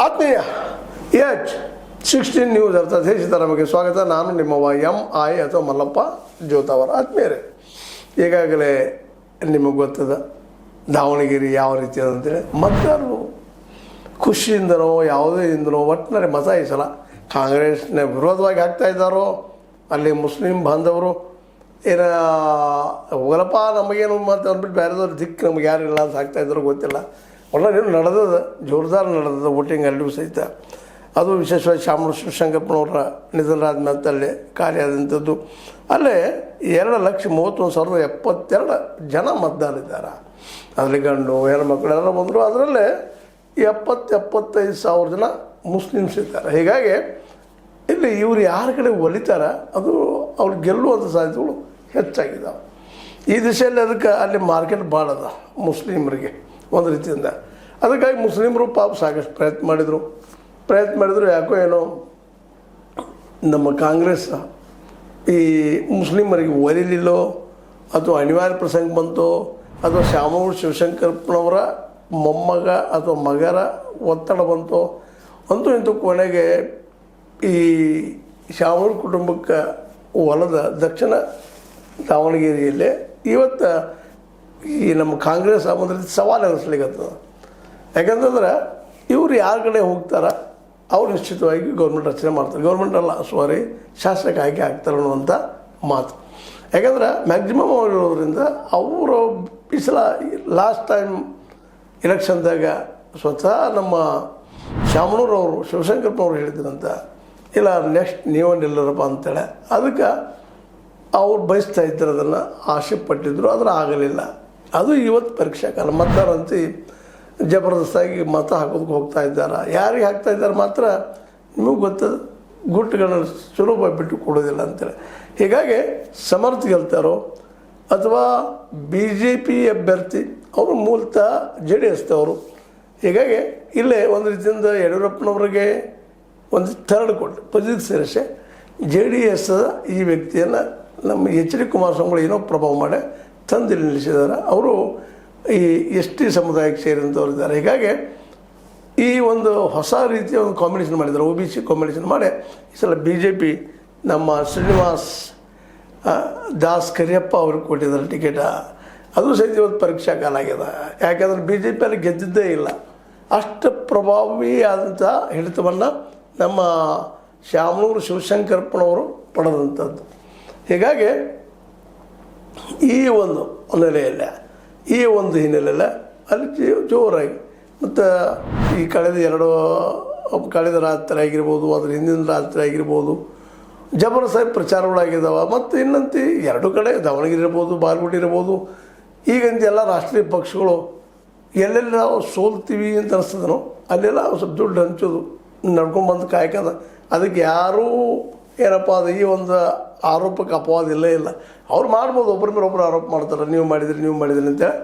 ಆತ್ಮೀಯ H16 news ಅರ್ಥಾತ್ ನಮಗೆ ಸ್ವಾಗತ. ನಾನು ನಿಮ್ಮವ MI ಅಥವಾ ಮಲ್ಲಪ್ಪ ಜೋತಾವರ. ಆತ್ಮೀಯರೇ, ಈಗಾಗಲೇ ನಿಮಗೆ ಗೊತ್ತದ ದಾವಣಗೆರೆ ಯಾವ ರೀತಿ ಅಂತೇಳಿ ಮತದಾರರು ಖುಷಿಯಿಂದನೋ ಯಾವುದೇ ಇಂದನೋ ಒಟ್ಟಿನಲ್ಲಿ ಮತ ಈ ಸಲ ಕಾಂಗ್ರೆಸ್ನ ವಿರೋಧವಾಗಿ ಹಾಕ್ತಾ ಇದ್ದಾರೋ, ಅಲ್ಲಿ ಮುಸ್ಲಿಂ ಬಾಂಧವರು ಏನ ಹೋಗಲಪ್ಪ ನಮಗೇನು ಮತ್ತು ಅಂದ್ಬಿಟ್ಟು ಬೇರೆದವ್ರು ದಿಕ್ಕು ನಮ್ಗೆ ಯಾರಿಲ್ಲ ಅಂತ ಹಾಕ್ತಾಯಿದ್ದಾರೋ ಗೊತ್ತಿಲ್ಲ. ಒಳ್ಳೆಯದೇನು ನಡೆದದ, ಜೋರ್ದಾರ್ ನಡೆದದ ವೋಟಿಂಗ್ ಅಲ್ಲಿಯೂ ಸಹಿತ. ಅದು ವಿಶೇಷವಾಗಿ ಶಾಮನೂರು ಶಿವಶಂಕರಪ್ಪನವರ ನಿಧನರಾದ ಮೇಲೆ ಖಾಲಿ ಆದಂಥದ್ದು. ಅಲ್ಲೇ 2,31,072 ಜನ ಮತದಾರರಿದ್ದಾರೆ. ಅದರಲ್ಲಿ ಗಂಡು ಹೆಣ್ಮಕ್ಳು ಎಲ್ಲ ಬಂದರು. ಅದರಲ್ಲೇ 70-75 ಸಾವಿರ ಜನ ಮುಸ್ಲಿಮ್ಸ್ ಇದ್ದಾರೆ. ಹೀಗಾಗಿ ಇಲ್ಲಿ ಇವರು ಯಾರ ಕಡೆ ಒಲಿತಾರ ಅದು ಅವ್ರು ಗೆಲ್ಲುವಂಥ ಸಾಧ್ಯತೆಗಳು ಹೆಚ್ಚಾಗಿದ್ದಾವೆ ಈ ದಿಶೆಯಲ್ಲಿ. ಅದಕ್ಕೆ ಅಲ್ಲಿ ಮಾರ್ಕೆಟ್ ಭಾಳ ಅದ ಮುಸ್ಲಿಮರಿಗೆ ಒಂದು ರೀತಿಯಿಂದ. ಅದಕ್ಕಾಗಿ ಮುಸ್ಲಿಮರು ಪಾಪ ಸಾಕಷ್ಟು ಪ್ರಯತ್ನ ಮಾಡಿದರು. ಯಾಕೋ ಏನೋ ನಮ್ಮ ಕಾಂಗ್ರೆಸ್ ಈ ಮುಸ್ಲಿಮರಿಗೆ ಒಲಿಲಿಲ್ಲೋ ಅಥವಾ ಅನಿವಾರ್ಯ ಪ್ರಸಂಗ ಬಂತೋ ಅಥವಾ ಶಾಮನೂರು ಶಿವಶಂಕರಪ್ಪನವರ ಮೊಮ್ಮಗ ಅಥವಾ ಮಗರ ಒತ್ತಡ ಬಂತೋ ಅಂತೂ ಇಂತೂ ಕೊನೆಗೆ ಈ ಶಾಮನೂರು ಕುಟುಂಬಕ್ಕೆ ಹೊಲದ ದಕ್ಷಿಣ ದಾವಣಗೆರೆಯಲ್ಲೇ ಇವತ್ತು ಈ ನಮ್ಮ ಕಾಂಗ್ರೆಸ್ ಒಂದು ರೀತಿ ಸವಾಲು ಎದುರಿಸ್ಲಿಕ್ಕತ್ತದ. ಯಾಕಂತಂದ್ರೆ ಇವರು ಯಾರ ಕಡೆ ಹೋಗ್ತಾರ ಅವ್ರು ನಿಶ್ಚಿತವಾಗಿ ಗೌರ್ಮೆಂಟ್ ರಚನೆ ಮಾಡ್ತಾರೆ. ಗೌರ್ಮೆಂಟ್ ಅಲ್ಲ, ಶಾಸಕ ಆಯ್ಕೆ ಆಗ್ತಾರೆ ಅನ್ನುವಂಥ ಮಾತು. ಯಾಕಂದ್ರೆ ಮ್ಯಾಕ್ಸಿಮಮ್ ಅವ್ರು ಇರೋದ್ರಿಂದ ಅವರು ಈ ಸಲ ಲಾಸ್ಟ್ ಟೈಮ್ ಎಲೆಕ್ಷನ್ದಾಗ ಸ್ವತಃ ನಮ್ಮ ಶಾಮನೂರವರು ಶಿವಶಂಕರಪ್ಪನವ್ರು ಹೇಳಿದ್ರಂತ, ಇಲ್ಲ ನೆಕ್ಸ್ಟ್ ನೀವು ನಿಲ್ಲರಪ್ಪ ಅಂತೇಳಿ. ಅದಕ್ಕೆ ಅವ್ರು ಬಯಸ್ತಾ ಇದ್ದರು, ಅದನ್ನು ಆಸೆ ಪಟ್ಟಿದ್ರು, ಆದರೆ ಆಗಲಿಲ್ಲ. ಅದು ಇವತ್ತು ಪರೀಕ್ಷಾ ಕಾಲ. ಮತದಾರಂತೂ ಜಬರ್ದಸ್ತಾಗಿ ಮತ ಹಾಕೋದಕ್ಕೆ ಹೋಗ್ತಾ ಇದ್ದಾರೆ. ಯಾರಿಗೆ ಹಾಕ್ತಾ ಇದ್ದಾರೆ ಮಾತ್ರ ನಿಮಗೆ ಗೊತ್ತದ, ಗುಟ್ಟುಗಳನ್ನು ಸುಲಭ ಬಿಟ್ಟು ಕೊಡೋದಿಲ್ಲ ಅಂತೇಳಿ. ಹೀಗಾಗಿ ಸಮರ್ಥ ಗೆಲ್ತಾರೋ ಅಥವಾ BJP ಅಭ್ಯರ್ಥಿ ಅವರು ಮೂಲತಃ JDS ಅವರು. ಹೀಗಾಗಿ ಇಲ್ಲೇ ಒಂದು ರೀತಿಯಿಂದ ಯಡಿಯೂರಪ್ಪನವ್ರಿಗೆ ಒಂದು ಥರ್ಡ್ ಕೊಟ್ಟು ಪೊಸಿಟಿವ್ ಸೇರಿಸಿ JDS ಈ ವ್ಯಕ್ತಿಯನ್ನು ನಮ್ಮ HD ಕುಮಾರಸ್ವಾಮಿಗಳು ಏನೋ ಪ್ರಭಾವ ಮಾಡಿ ತಂದು ನಿಲ್ಲಿಸಿದ್ದಾರೆ. ಅವರು ಈ ST ಸಮುದಾಯಕ್ಕೆ ಸೇರಿದಂಥವ್ರು ಇದ್ದಾರೆ. ಹೀಗಾಗಿ ಈ ಒಂದು ಹೊಸ ರೀತಿಯ ಒಂದು ಕಾಂಬಿನೇಷನ್ ಮಾಡಿದ್ದಾರೆ, OBC ಕಾಂಬಿನೇಷನ್ ಮಾಡಿ ಈ ಸಲ BJP ನಮ್ಮ ಶ್ರೀನಿವಾಸ್ ದಾಸ್ ಕರಿಯಪ್ಪ ಅವ್ರಿಗೆ ಕೊಟ್ಟಿದ್ದಾರೆ ಟಿಕೆಟ. ಅದು ಸಹಿತ ಇವತ್ತು ಪರೀಕ್ಷಾ ಕಾಲ ಆಗ್ಯದ. ಯಾಕೆಂದ್ರೆ BJP ಅಲ್ಲಿ ಗೆದ್ದಿದ್ದೇ ಇಲ್ಲ. ಅಷ್ಟು ಪ್ರಭಾವಿ ಆದಂಥ ಹಿಡಿತವನ್ನು ನಮ್ಮ ಶಾಮನೂರು ಶಿವಶಂಕರಪ್ಪನವರು ಪಡೆದಂಥದ್ದು. ಹೀಗಾಗಿ ಈ ಒಂದು ಹಿನ್ನೆಲೆಯಲ್ಲ ಅಲ್ಲಿ ಜೋರಾಗಿ ಮತ್ತು ಈ ಕಳೆದ ರಾತ್ರಿ ಆಗಿರ್ಬೋದು, ಅದ್ರ ಹಿಂದಿನ ರಾತ್ರಿ ಆಗಿರ್ಬೋದು, ಜಬರ್ದಸ್ತಾಗಿ ಪ್ರಚಾರಗಳಾಗಿದ್ದಾವೆ. ಮತ್ತು ಇನ್ನಂತೆ ಎರಡು ಕಡೆ ದಾವಣಗೆರೆ ಇರ್ಬೋದು, ಬಾಗಲಕೋಟೆ ಇರ್ಬೋದು, ಈಗಂತ ಎಲ್ಲ ರಾಷ್ಟ್ರೀಯ ಪಕ್ಷಗಳು ಎಲ್ಲೆಲ್ಲಿ ನಾವು ಸೋಲ್ತೀವಿ ಅಂತ ಅನಿಸ್ತದನೋ ಅಲ್ಲೆಲ್ಲ ಸ್ವಲ್ಪ ದುಡ್ಡು ಹಂಚೋದು ನಡ್ಕೊಂಡ್ಬಂದು ಕಾಯ್ಕದ. ಅದಕ್ಕೆ ಯಾರೂ ಏನಪ್ಪ ಅದು ಈ ಒಂದು ಆರೋಪಕ್ಕೆ ಅಪವಾದ ಇಲ್ಲೇ ಇಲ್ಲ. ಅವ್ರು ಮಾಡ್ಬೋದು, ಒಬ್ಬರ ಮೇಲೆ ಒಬ್ಬರು ಆರೋಪ ಮಾಡ್ತಾರೆ, ನೀವು ಮಾಡಿದ್ರಿ ಅಂತೇಳಿ.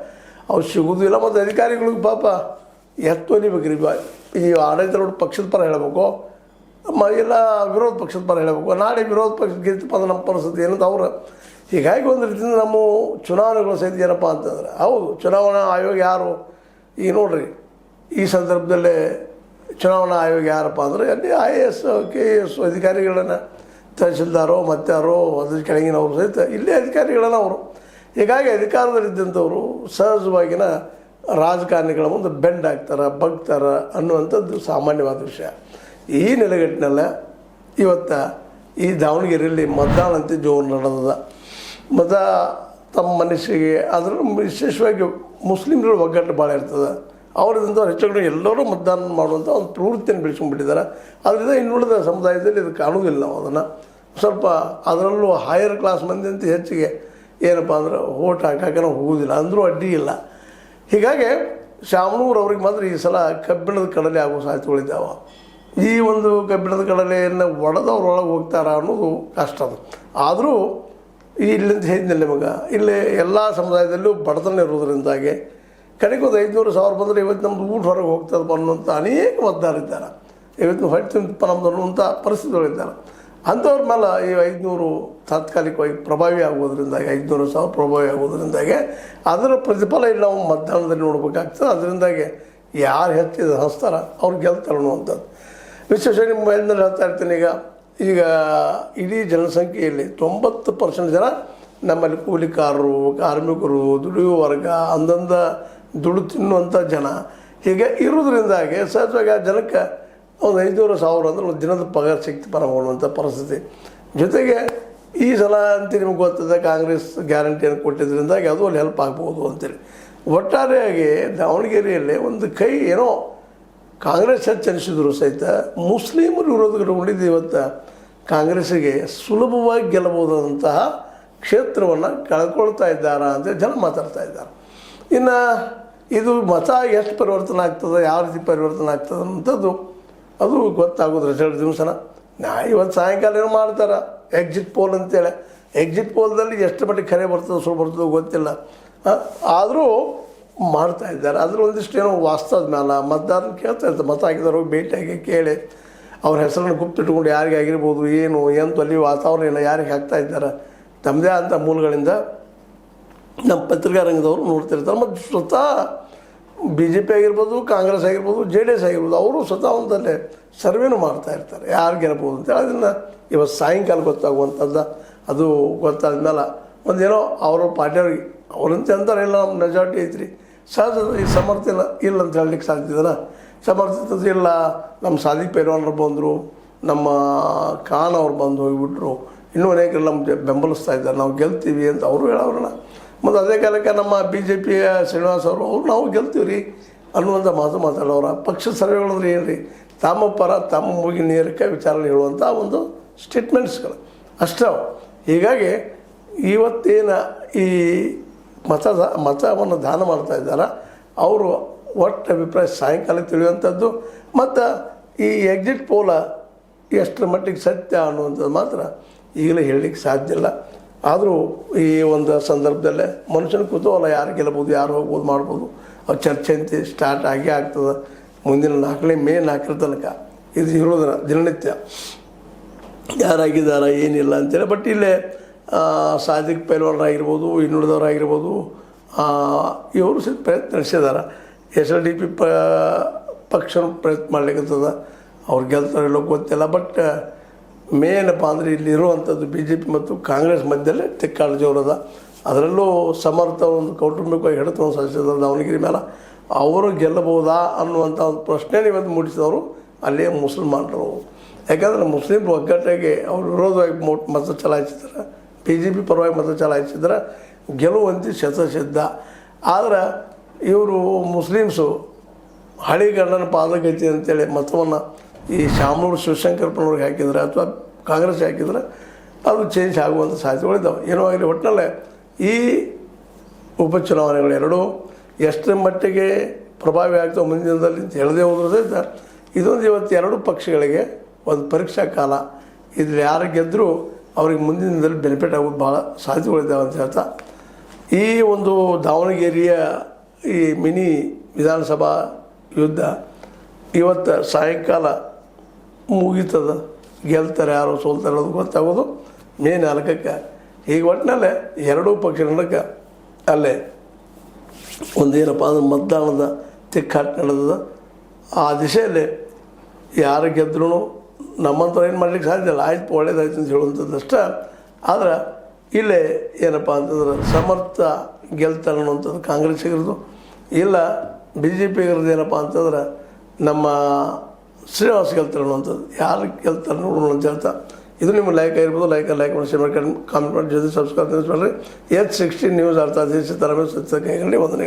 ಅವ್ರು ಸಿಗೋದಿಲ್ಲ. ಮತ್ತು ಅಧಿಕಾರಿಗಳಿಗೆ ಪಾಪ ಎತ್ತೊಲಿಬೇಕ್ರಿ. ಈ ಆಡಳಿತ ಪಕ್ಷದ ಪರ ಹೇಳಬೇಕು, ಇಲ್ಲ ವಿರೋಧ ಪಕ್ಷದ ಪರ ಹೇಳಬೇಕು. ನಾಳೆ ವಿರೋಧ ಪಕ್ಷ ಗೆದ್ದು ನಮ್ಮ ಪರಿಸ್ಥಿತಿ ಏನಂತ ಅವ್ರು. ಹೀಗಾಗಿ ಒಂದು ರೀತಿಯಿಂದ ನಮ್ಮ ಚುನಾವಣೆಗಳು ಸಹಿತ ಏನಪ್ಪ ಅಂತಂದ್ರೆ, ಹೌದು ಚುನಾವಣಾ ಆಯೋಗ ಯಾರು ಈಗ ನೋಡ್ರಿ, ಈ ಸಂದರ್ಭದಲ್ಲೇ ಚುನಾವಣಾ ಆಯೋಗ ಯಾರಪ್ಪ ಅಂದರೆ ಅಲ್ಲಿ IAS KS ಅಧಿಕಾರಿಗಳನ್ನು ತಹಸೀಲ್ದಾರೋ ಮತ್ತಾರೋ ಅದ್ರ ಕೆಳಗಿನವರು ಸಹಿತ ಇಲ್ಲೇ ಅಧಿಕಾರಿಗಳನ್ನ ಅವರು. ಹೀಗಾಗಿ ಅಧಿಕಾರದಲ್ಲಿದ್ದಂಥವರು ಸಹಜವಾಗಿನ ರಾಜಕಾರಣಿಗಳ ಮುಂದೆ ಬೆಂಡ್ ಆಗ್ತಾರೆ, ಬಗ್ತಾರೆ ಅನ್ನುವಂಥದ್ದು ಸಾಮಾನ್ಯವಾದ ವಿಷಯ. ಈ ನೆಲೆಗಟ್ಟಿನಲ್ಲ ಇವತ್ತು ಈ ದಾವಣಗೆರೆಯಲ್ಲಿ ಮತದಾನ ಅಂತ ಜೋರು ನಡೆದದ. ಮತ ತಮ್ಮ ಮನಸ್ಸಿಗೆ ಅದರಲ್ಲೂ ವಿಶೇಷವಾಗಿ ಮುಸ್ಲಿಮ್ಗಳು ಒಗ್ಗಟ್ಟು ಭಾಳ ಇರ್ತದೆ. ಅವರಿಂದ ಹೆಚ್ಚು ಎಲ್ಲರೂ ಮತದಾನ ಮಾಡುವಂಥ ಒಂದು ಪ್ರವೃತ್ತಿಯನ್ನು ಬೆಳೆಸ್ಕೊಂಡ್ಬಿಟ್ಟಿದ್ದಾರೆ. ಅದರಿಂದ ಇನ್ನುಳಿದ ಸಮುದಾಯದಲ್ಲಿ ಇದು ಕಾಣುವುದಿಲ್ಲ. ನಾವು ಅದನ್ನು ಸ್ವಲ್ಪ ಅದರಲ್ಲೂ ಹೈಯರ್ ಕ್ಲಾಸ್ ಮಂದಿ ಅಂತ ಹೆಚ್ಚಿಗೆ ಏನಪ್ಪ ಅಂದ್ರೆ ಓಟ್ ಹಾಕೋಕೆ ಹೋಗೋದಿಲ್ಲ, ಅಂದರೂ ಅಡ್ಡಿ ಇಲ್ಲ. ಹೀಗಾಗಿ ಶಾಮನೂರು ಅವ್ರಿಗೆ ಮಾತ್ರ ಈ ಸಲ ಕಬ್ಬಿಣದ ಕಡಲೆ ಆಗುವ ಸಾಧ್ಯತೆಗಳಿದ್ದಾವೆ. ಈ ಒಂದು ಕಬ್ಬಿಣದ ಕಡಲೆಯನ್ನು ಒಡೆದವ್ರೊಳಗೆ ಹೋಗ್ತಾರ ಅನ್ನೋದು ಕಷ್ಟ. ಅದು ಆದರೂ ಇಲ್ಲಿಂದ ಹೇಳಿದ್ನಿಲ್ಲ ನಿಮಗೆ, ಇಲ್ಲಿ ಎಲ್ಲ ಸಮುದಾಯದಲ್ಲೂ ಬಡತನ ಇರೋದ್ರಿಂದಾಗಿ ಕಡೆಗೆ ಒಂದು 500,000 ಬಂದರೆ ಇವತ್ತು ನಮ್ಮದು ಊಟ ಹೊರಗೆ ಹೋಗ್ತದಪ್ಪ ಅನ್ನುವಂಥ ಅನೇಕ ಮತದಾರರಿದ್ದಾರೆ. ಇವತ್ತು ಹೊಟ್ಟೆ ತುಂಬಿಪ್ಪ ನಮ್ಮದು ಅನ್ನುವಂಥ ಪರಿಸ್ಥಿತಿಗಳಿದ್ದಾರೆ. ಅಂಥವ್ರ ಮೇಲೆ ಈ 500 ತಾತ್ಕಾಲಿಕವಾಗಿ ಪ್ರಭಾವಿ ಆಗೋದ್ರಿಂದಾಗಿ 500,000 ಪ್ರಭಾವಿ ಆಗೋದ್ರಿಂದಾಗಿ ಅದರ ಪ್ರತಿಫಲ ಇಲ್ಲಿ ನಾವು ಮತದಾನದಲ್ಲಿ ನೋಡಬೇಕಾಗ್ತದೆ. ಅದರಿಂದಾಗಿ ಯಾರು ಹೆಚ್ಚಿದ ಹಚ್ತಾರ ಅವ್ರು ಗೆಲ್ತಾರೆ ಅನ್ನುವಂಥದ್ದು. ವಿಶೇಷ ನಿಮ್ಮ ಮೇಲಿನಲ್ಲಿ ಹೇಳ್ತಾ ಇರ್ತೀನಿ. ಈಗ ಇಡೀ ಜನಸಂಖ್ಯೆಯಲ್ಲಿ 90% ಜನ ನಮ್ಮಲ್ಲಿ ಕೂಲಿಕಾರರು, ಕಾರ್ಮಿಕರು, ದುಡಿಯುವ ವರ್ಗ, ಅಂದಂದ ದುಡ್ಡು ತಿನ್ನುವಂಥ ಜನ ಹೀಗೆ ಇರೋದ್ರಿಂದಾಗಿ ಸಹಜವಾಗಿ ಆ ಜನಕ್ಕೆ ಒಂದು 500,000 ಅಂದರೆ ಒಂದು ದಿನದ ಪಗಾರ ಸಿಕ್ತು ಪರಮಾಡುವಂಥ ಪರಿಸ್ಥಿತಿ. ಜೊತೆಗೆ ಈ ಸಲ ಅಂತ ನಿಮ್ಗೆ ಗೊತ್ತದೆ ಕಾಂಗ್ರೆಸ್ ಗ್ಯಾರಂಟಿಯನ್ನು ಕೊಟ್ಟಿದ್ದರಿಂದಾಗಿ ಅದು ಅಲ್ಲಿ ಹೆಲ್ಪ್ ಆಗ್ಬೋದು ಅಂತೇಳಿ. ಒಟ್ಟಾರೆಯಾಗಿ ದಾವಣಗೆರೆಯಲ್ಲಿ ಒಂದು ಕೈ ಏನೋ ಕಾಂಗ್ರೆಸ್ ಹೆಚ್ಚು ಅನಿಸಿದ್ರು ಸಹಿತ ಮುಸ್ಲಿಮರು ವಿರೋಧಗೊಂಡಿದ್ದು ಇವತ್ತು ಕಾಂಗ್ರೆಸ್ಸಿಗೆ ಸುಲಭವಾಗಿ ಗೆಲ್ಲಬಹುದಾದಂತಹ ಕ್ಷೇತ್ರವನ್ನು ಕಳ್ಕೊಳ್ತಾ ಇದ್ದಾರಾ ಅಂತ ಜನ ಮಾತಾಡ್ತಾ ಇದ್ದಾರೆ. ಇನ್ನು ಇದು ಮತ ಎಷ್ಟು ಪರಿವರ್ತನೆ ಆಗ್ತದೆ, ಯಾವ ರೀತಿ ಪರಿವರ್ತನೆ ಆಗ್ತದೆ ಅನ್ನೋಂಥದ್ದು ಅದು ಗೊತ್ತಾಗೋದು ರಿಸಲ್ಟ್ ದಿವಸನ. ಇವತ್ತು ಸಾಯಂಕಾಲ ಏನೋ ಮಾಡ್ತಾರೆ ಎಕ್ಸಿಟ್ ಪೋಲ್ ಅಂತೇಳಿ. ಎಕ್ಸಿಟ್ ಪೋಲ್ದಲ್ಲಿ ಎಷ್ಟು ಮಟ್ಟಿಗೆ ಖರೆ ಬರ್ತದೆ ಸುಳ್ಳು ಬರ್ತದೋ ಗೊತ್ತಿಲ್ಲ, ಆದರೂ ಮಾಡ್ತಾ ಇದ್ದಾರೆ. ಅದ್ರ ಒಂದಿಷ್ಟು ಏನೋ ವಾಸ್ತವದ ಮೇಲೆ ಮತದಾರನ ಕೇಳ್ತಾ ಇರ್ತಾರೆ. ಮತ ಹಾಕಿದವರು ಭೇಟಿಯಾಗಿ ಕೇಳಿ ಅವ್ರ ಹೆಸರನ್ನು ಗುಪ್ತಿಟ್ಕೊಂಡು ಯಾರಿಗೆ ಆಗಿರ್ಬೋದು, ಏನು ಎಂತ ಅಲ್ಲಿ ವಾತಾವರಣ ಇಲ್ಲ, ಯಾರಿಗೆ ಹಾಕ್ತಾ ಇದ್ದಾರೆ ತಮ್ಮದೇ ಅಂಥ ಮೂಲಗಳಿಂದ ನಮ್ಮ ಪತ್ರಿಕಾ ರಂಗದವರು ನೋಡ್ತಿರ್ತಾರೆ. ಮತ್ತು ಸ್ವತಃ BJP ಆಗಿರ್ಬೋದು, ಕಾಂಗ್ರೆಸ್ ಆಗಿರ್ಬೋದು, JDS ಆಗಿರ್ಬೋದು, ಅವರು ಸ್ವತಃ ಒಂದಲ್ಲೇ ಸರ್ವೇನೂ ಮಾಡ್ತಾ ಇರ್ತಾರೆ ಯಾರು ಗೆಲ್ಬೋದು ಅಂತೇಳಿ. ಅದನ್ನು ಇವತ್ತು ಸಾಯಂಕಾಲ ಗೊತ್ತಾಗುವಂಥದ್ದು. ಅದು ಗೊತ್ತಾದ ಮೇಲೆ ಒಂದೇನೋ ಅವ್ರ ಪಾರ್ಟಿಯವ್ರಿಗೆ ಅವ್ರಂತ ಅಂತಾರೆ ಇಲ್ಲ ನಮ್ಮ ಮೆಜಾರಿಟಿ ಐತ್ರಿ, ಸಹಜ ಈ ಸಮರ್ಥ ಇಲ್ಲ ಅಂತ ಹೇಳಲಿಕ್ಕೆ ಸಾಧ್ಯದಲ್ಲ. ಸಮರ್ಥತೆ ಇಲ್ಲ, ನಮ್ಮ ಸಾದಿಕ್ ಪೈಲ್ವಾನರು ಬಂದರು, ನಮ್ಮ ಖಾನ್ ಅವ್ರು ಬಂದು ಹೋಗಿಬಿಟ್ರು, ಇನ್ನೂ ಅನೇಕರು ನಮ್ಮ ಬೆಂಬಲಿಸ್ತಾ ಇದ್ದಾರೆ, ನಾವು ಗೆಲ್ತೀವಿ ಅಂತ ಅವರು ಹೇಳೋರಲ್ಲ. ಮತ್ತು ಅದೇ ಕಾಲಕ್ಕೆ ನಮ್ಮ BJPಯ ಶ್ರೀನಿವಾಸ್ ಅವರು ನಾವು ಗೆಲ್ತೀವಿ ರೀ ಅನ್ನುವಂಥ ಮಾತು ಮಾತಾಡೋರ. ಪಕ್ಷ ಸರ್ವೆಗಳಂದ್ರೆ ಏನು ರೀ, ತಮ್ಮ ಪರ ತಮ್ಮ ಮೂಗಿ ನೇರಕ್ಕೆ ವಿಚಾರ ಹೇಳುವಂಥ ಒಂದು ಸ್ಟೇಟ್ಮೆಂಟ್ಸ್ಗಳು ಅಷ್ಟೇ. ಹೀಗಾಗಿ ಇವತ್ತೇನು ಈ ಮತವನ್ನು ದಾನ ಮಾಡ್ತಾ ಇದ್ದಾರೆ ಅವರು ಒಟ್ಟು ಅಭಿಪ್ರಾಯ ಸಾಯಂಕಾಲ ತಿಳಿಯುವಂಥದ್ದು. ಮತ್ತು ಈ ಎಕ್ಸಿಟ್ ಪೋಲ ಎಷ್ಟರ ಮಟ್ಟಿಗೆ ಸತ್ಯ ಅನ್ನುವಂಥದ್ದು ಮಾತ್ರ ಈಗಲೇ ಹೇಳಲಿಕ್ಕೆ ಸಾಧ್ಯ ಇಲ್ಲ. ಆದರೂ ಈ ಒಂದು ಸಂದರ್ಭದಲ್ಲೇ ಮನುಷ್ಯನ ಕುತೂಹಲ ಯಾರು ಗೆಲ್ಲಬೋದು, ಯಾರು ಹೋಗ್ಬೋದು, ಮಾಡ್ಬೋದು, ಅವ್ರು ಚರ್ಚೆ ಅಂತ ಸ್ಟಾರ್ಟ್ ಆಗೇ ಆಗ್ತದೆ. ಮುಂದಿನ 4ನೇ ಮೇ 4 ತನಕ ಇದು ಇರೋದನ್ನ ದಿನನಿತ್ಯ ಯಾರಾಗಿದ್ದಾರೆ ಏನಿಲ್ಲ ಅಂತೇಳಿ. ಬಟ್ ಇಲ್ಲೇ ಸಾದಿಕ್ ಪೈಲ್ವಾನರಾಗಿರ್ಬೋದು, ಇನ್ನುಳಿದವರಾಗಿರ್ಬೋದು, ಇವರು ಸಹ ಪ್ರಯತ್ನ ನಡೆಸಿದ್ದಾರೆ. SLDP ಪಕ್ಷ ಪ್ರಯತ್ನ ಮಾಡ್ಲಿಕ್ಕತ್ತದ. ಅವ್ರು ಗೆಲ್ತಾರೆ ಇಲ್ಲೋ ಗೊತ್ತಿಲ್ಲ. ಬಟ್ ಮೇನಪ್ಪ ಅಂದರೆ ಇಲ್ಲಿರುವಂಥದ್ದು BJP ಮತ್ತು ಕಾಂಗ್ರೆಸ್ ಮಧ್ಯದಲ್ಲೇ ತಿಕ್ಕಾಡ ಜೋರದ. ಅದರಲ್ಲೂ ಸಮರ್ಥ ಒಂದು ಕೌಟುಂಬಿಕವಾಗಿ ಹಿಡಿತ ಒಂದು ಸದಸ್ಯರು ದಾವಣಗೆರೆ ಮೇಲೆ ಅವರು ಗೆಲ್ಲಬಹುದಾ ಅನ್ನುವಂಥ ಒಂದು ಪ್ರಶ್ನೆ ಇವತ್ತು ಮೂಡಿಸಿದವರು ಅಲ್ಲೇ ಮುಸಲ್ಮಾನರು. ಯಾಕಂದರೆ ಮುಸ್ಲಿಮ್ರು ಒಗ್ಗಟ್ಟಾಗಿ ಅವ್ರ ವಿರೋಧವಾಗಿ ಮತ ಚಲಾಯಿಸಿದ್ರೆ, BJP ಪರವಾಗಿ ಮತ ಚಲಾಯಿಸಿದ್ರೆ ಗೆಲುವಂತೆ ಶತಸಿದ್ಧ. ಆದರೆ ಇವರು ಮುಸ್ಲಿಮ್ಸು ಹಳಿ ಗಂಡನ ಪಾದಗತಿ ಅಂತೇಳಿ ಮತವನ್ನು ಈ ಶಾಮನೂರು ಶಿವಶಂಕರಪ್ಪನವ್ರಿಗೆ ಹಾಕಿದರೆ ಅಥವಾ ಕಾಂಗ್ರೆಸ್ ಹಾಕಿದರೆ ಅದು ಚೇಂಜ್ ಆಗುವಂಥ ಸಾಧ್ಯತೆಗಳಿದ್ದಾವೆ. ಏನೋ ಆಗಲಿ ಒಟ್ಟಿನಲ್ಲೇ ಈ ಉಪಚುನಾವಣೆಗಳೆರಡೂ ಎಷ್ಟರ ಮಟ್ಟಿಗೆ ಪ್ರಭಾವಿ ಆಗ್ತವೆ ಮುಂದಿನ ದಿನದಲ್ಲಿ ಅಂತ ಹೇಳದೇ ಹೋದ್ರೂ ಸಹಿತ ಇದೊಂದು ಇವತ್ತು ಎರಡೂ ಪಕ್ಷಗಳಿಗೆ ಒಂದು ಪರೀಕ್ಷಾ ಕಾಲ. ಇದ್ರಲ್ಲಿ ಯಾರು ಗೆದ್ದರೂ ಅವ್ರಿಗೆ ಮುಂದಿನ ದಿನದಲ್ಲಿ ಬೆನಿಫಿಟ್ ಆಗೋದು ಭಾಳ ಸಾಧ್ಯತೆಗಳಿದ್ದಾವೆ ಅಂತ ಹೇಳ್ತಾ ಈ ಒಂದು ದಾವಣಗೆರೆಯ ಈ ಮಿನಿ ವಿಧಾನಸಭಾ ಯುದ್ಧ ಇವತ್ತು ಸಾಯಂಕಾಲ ಮುಗೀತದ. ಗೆಲ್ತಾರೆ ಯಾರೋ ಸೋಲ್ತಾರೆ ಅನ್ನೋದು ಗೊತ್ತಾಗೋದು ಮೇ 4ಕ್ಕೆ. ಈಗ ಒಟ್ಟಿನಲ್ಲೇ ಎರಡೂ ಪಕ್ಷ ನಡಕ್ಕೆ ಅಲ್ಲೇ ಒಂದೇನಪ್ಪ ಅಂದ್ರೆ ಮತದಾನದ ತಿಕ್ಕಾಟ ನಡೆದ. ಆ ದಿಶೆಯಲ್ಲಿ ಯಾರು ಗೆದ್ರೂ ನಮ್ಮಂಥವ್ರು ಏನು ಮಾಡ್ಲಿಕ್ಕೆ ಸಾಧ್ಯ ಇಲ್ಲ. ಆಯ್ತು ಒಳ್ಳೇದಾಯ್ತು ಅಂತ ಹೇಳುವಂಥದ್ದು ಅಷ್ಟೇ. ಆದ್ರೆ ಇಲ್ಲೇ ಏನಪ್ಪ ಅಂತಂದ್ರೆ ಸಮರ್ಥ ಗೆಲ್ತಾರೆ ಅನ್ನುವಂಥದ್ದು ಕಾಂಗ್ರೆಸ್ಸಿಗಿರೋದು, ಇಲ್ಲ BJP ಇರೋದು ಏನಪ್ಪ ಅಂತಂದ್ರೆ ನಮ್ಮ ಶ್ರೀನಿವಾಸ್ ಗೆಲ್ತಾರೆ ಅನ್ನುವಂಥದ್ದು. ಯಾರು ಗೆಲ್ತಾರೆ ನೋಡೋಣ ಅಂತ ಹೇಳ್ತಾ ಇದು ನಿಮ್ಮ ಲೈಕ್ ಆಗಿರ್ಬೋದು. ಲೈಕ್ ಮಾಡಿ, ಶೇರ್ ಮಾಡಿ, ಕಾಮೆಂಟ್ ಮಾಡಿ, ಜೊತೆ ಸಬ್ಸ್ಕ್ರೈಬ್ ಮಾಡಿರಿ. H16 ನ್ಯೂಸ್ ಅರ್ಥ ದೇಶ ತರಬೇತಿ ಸತ್ಯ ಕೈಗೊಂಡು ವಂದನೆಗಳು.